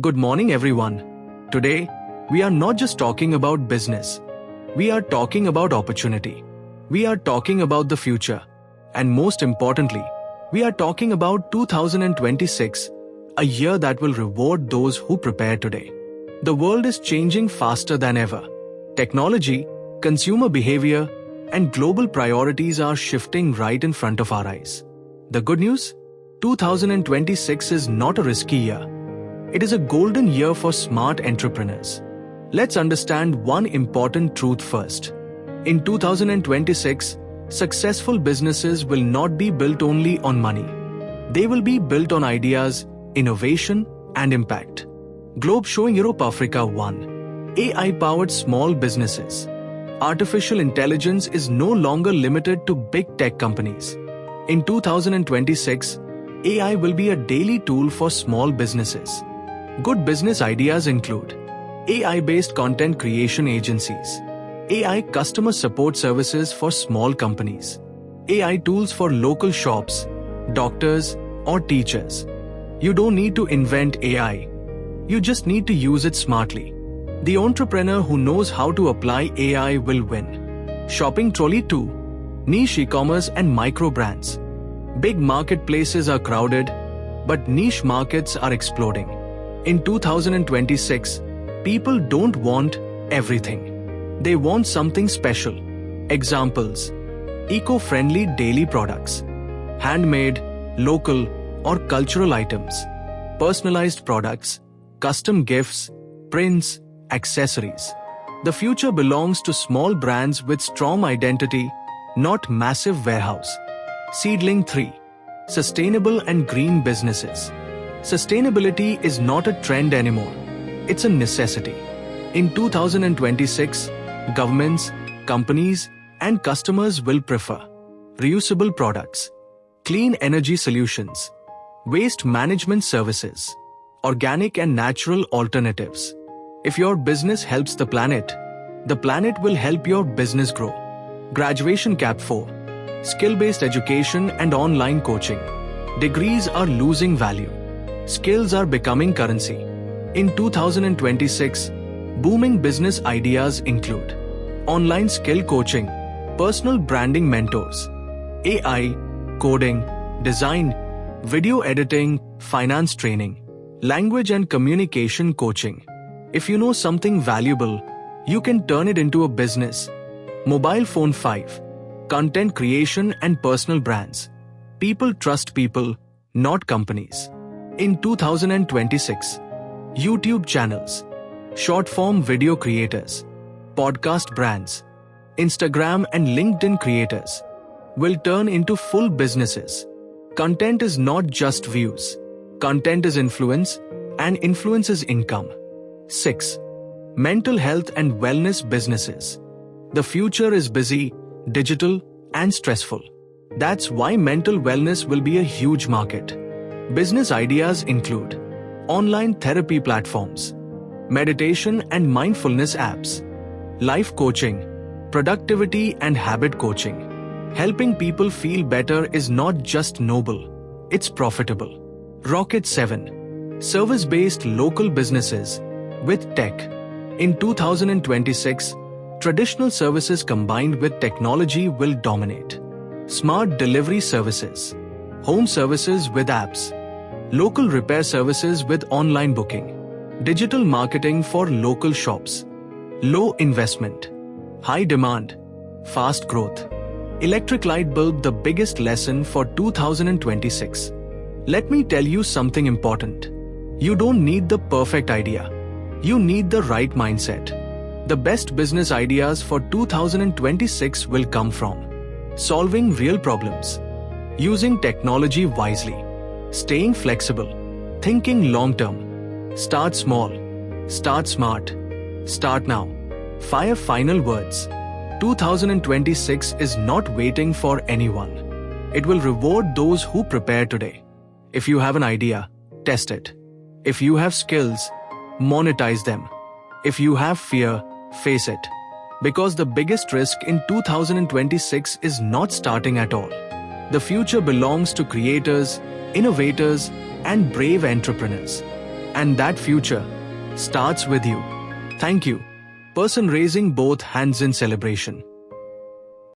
Good morning, everyone. Today, we are not just talking about business. We are talking about opportunity. We are talking about the future. And most importantly, we are talking about 2026, a year that will reward those who prepare today. The world is changing faster than ever. Technology, consumer behavior, and global priorities are shifting right in front of our eyes. The good news? 2026 is not a risky year. It is a golden year for smart entrepreneurs. Let's understand one important truth first. In 2026, successful businesses will not be built only on money. They will be built on ideas, innovation, and impact. Globe showing Europe Africa 1. AI-powered small businesses. Artificial intelligence is no longer limited to big tech companies. In 2026, AI will be a daily tool for small businesses. Good business ideas include AI-based content creation agencies, AI customer support services for small companies, AI tools for local shops, doctors, or teachers. You don't need to invent AI. You just need to use it smartly. The entrepreneur who knows how to apply AI will win. Shopping trolley 2. Niche e-commerce and micro brands. Big marketplaces are crowded, but niche markets are exploding. In 2026, people don't want everything. They want something special. Examples: eco-friendly daily products, handmade, local, or cultural items, personalized products, custom gifts, prints, accessories. The future belongs to small brands with strong identity, not massive warehouse. Seedling 3. Sustainable and green businesses. Sustainability is not a trend anymore. It's a necessity. In 2026, governments, companies, and customers will prefer reusable products, clean energy solutions, waste management services, organic and natural alternatives. If your business helps the planet will help your business grow. Graduation Cap 4. Skill-based education and online coaching. Degrees are losing value. Skills are becoming currency. In 2026, booming business ideas include online skill coaching, personal branding mentors, AI, coding, design, video editing, finance training, language and communication coaching. If you know something valuable, you can turn it into a business. Mobile phone 5. Content creation and personal brands. People trust people, not companies. In 2026, YouTube channels, short-form video creators, podcast brands, Instagram and LinkedIn creators will turn into full businesses. Content is not just views. Content is influence, and influence is income. 6. Mental health and wellness businesses. The future is busy, digital, and stressful. That's why mental wellness will be a huge market. Business ideas include online therapy platforms, meditation and mindfulness apps, life coaching, productivity and habit coaching. Helping people feel better is not just noble, it's profitable. Rocket 7. Service-based local businesses with tech. In 2026, traditional services combined with technology will dominate. Smart delivery services, home services with apps, local repair services with online booking, digital marketing for local shops, low investment, high demand, fast growth. Electric light bulb, the biggest lesson for 2026. Let me tell you something important. You don't need the perfect idea. You need the right mindset. The best business ideas for 2026 will come from solving real problems, using technology wisely, staying flexible, thinking long-term, start small, start smart, start now. 5 final words. 2026 is not waiting for anyone. It will reward those who prepare today. If you have an idea, test it. If you have skills, monetize them. If you have fear, face it. Because the biggest risk in 2026 is not starting at all. The future belongs to creators, innovators, and brave entrepreneurs. And that future starts with you. Thank you. Person raising both hands in celebration.